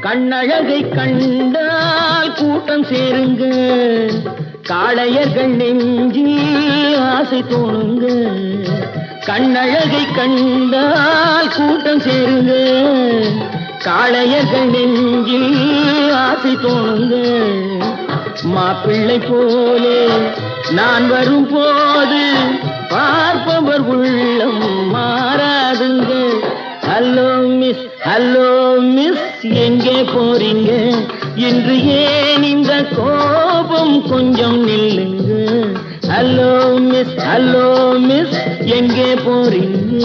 கண்ணழகை கண்டால் கூட்டம் சேருங்க, காளையர்கள் நெஞ்சில் ஆசை தோணுங்க. கண்ணழகை கண்டால் கூட்டம் சேருங்க, காளையர்கள் நெஞ்சில் ஆசை தோணுங்க. மாப்பிள்ளை போலே நான் வரும் போது பார்ப்பவர் உள்ளம் மாறாதுங்க. ஹலோ மிஸ் எங்கே போறீங்க? இன்று ஏன் இந்த கோபம் கொஞ்சம் நில்லுங்க. ஹலோ மிஸ் எங்கே போறீங்க?